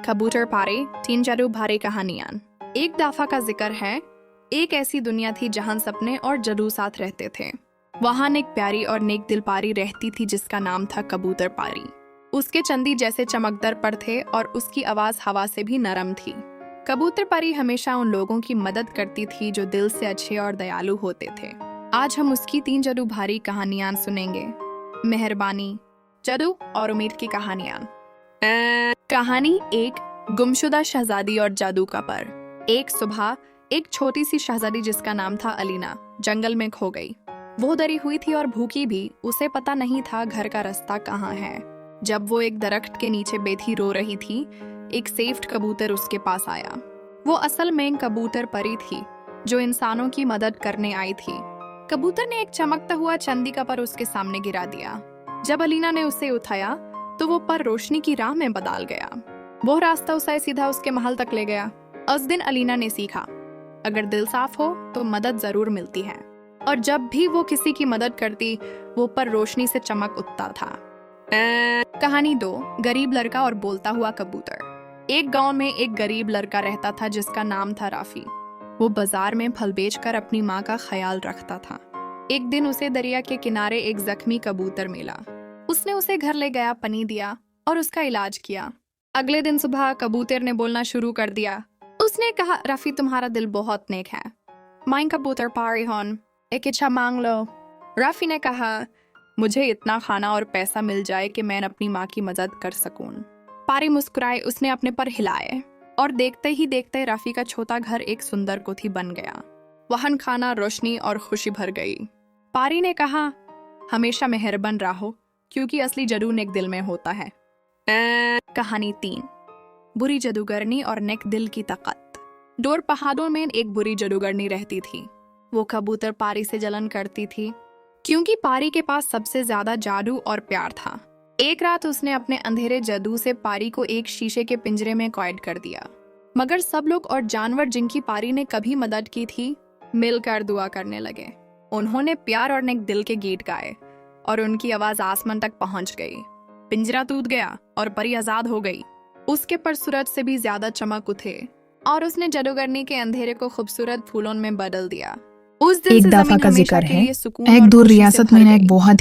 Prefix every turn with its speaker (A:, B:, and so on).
A: कबूतर पारे तीन जादू भारे कहानियां। एक दफा का जिक्र है, एक ऐसी दुनिया थी जहां सपने और जादू साथ रहते थे। वहां एक प्यारी और नेक दिल पारी रहती थी जिसका नाम था कबूतर पारी। उसके चंदी जैसे चमकदर पर थे और उसकी आवाज हवा से भी नरम थी। कबूतर पारी हमेशा उन लोगों की मदद करती थी जो दिल से अच्छे और दयालु होते थे। आज हम उसकी तीन जादू भारी कहानियां सुनेंगे। मेहरबानी, जादू और उम्मीद की कहानियां। कहानी एक, गुमशुदा शहजादी और जादू का पर। एक सुबह एक छोटी सी शहजादी जिसका नाम था अलीना जंगल में खो गई। वो डरी हुई थी और भूखी भी। उसे पता नहीं था घर का रास्ता कहाँ है। जब वो एक दरख्त के नीचे बैठी रो रही थी, एक सेफ्ट कबूतर उसके पास आया। वो असल में कबूतर परी थी जो इंसानों की मदद करने आई थी। कबूतर ने एक चमकता हुआ चांदी का पर उसके सामने गिरा दिया। जब अलीना ने उसे उठाया तो वो पर रोशनी की राह में बदल गया। वो रास्ता उसे सीधा उसके महल तक ले गया। उस दिन अलीना ने सीखा, अगर दिल साफ हो तो मदद जरूर मिलती है। और जब भी वो किसी की मदद करती, वो पर रोशनी से चमक उठता था। कहानी दो, गरीब लड़का और बोलता हुआ कबूतर। एक गांव में एक गरीब लड़का रहता था जिसका नाम था राफी। वो बाजार में फल बेचकर अपनी माँ का ख्याल रखता था। एक दिन उसे दरिया के किनारे एक जख्मी कबूतर मिला। उसने उसे घर ले गया, पानी दिया और उसका इलाज किया। अगले दिन सुबह कबूतर ने बोलना शुरू कर दिया। उसने कहा, राफी तुम्हारा दिल बहुत नेक है। माइन कबूतर पारी हॉन, एक इच्छा मांग लो। राफी ने कहा, मुझे इतना खाना और पैसा मिल जाए कि मैं अपनी माँ की मदद कर सकूं। पारी मुस्कुराए, उसने अपने पर हिलाए और देखते ही देखते राफी का छोटा घर एक सुंदर कोठी बन गया। वहन खाना, रोशनी और खुशी भर गई। पारी ने कहा, हमेशा मेहरबान रहो क्योंकि असली जादू नेक दिल में होता है। कहानी तीन, बुरी जादूगरनी और नेक दिल की ताकत। डोर पहाड़ों में एक बुरी जादूगरनी रहती थी। वो कबूतर पारी से जलन करती थी क्योंकि पारी के पास सबसे ज्यादा जादू और प्यार था। एक रात उसने अपने अंधेरे जादू से पारी को एक शीशे के पिंजरे में कैद कर दिया। मगर सब लोग और जानवर जिनकी पारी ने कभी मदद की थी, मिलकर दुआ करने लगे। उन्होंने प्यार और नेक दिल के गीत गाए और उनकी आवाज आसमान तक पहुंच गई। पिंजरा टूट गया और परी आजाद हो गई। उसके पर सूरज से भी ज्यादा चमक उठे और उसने जादूगरनी के अंधेरे को खूबसूरत फूलों में बदल दिया। उस दिन
B: एक
A: से
B: दफा
A: जमीन
B: का
A: हमेशा
B: जिक्र
A: के
B: है,
A: लिए सुकून
B: एक
A: और
B: दूर
A: खुशी से
B: रियासत
A: भर
B: में
A: गई।
B: एक बहुत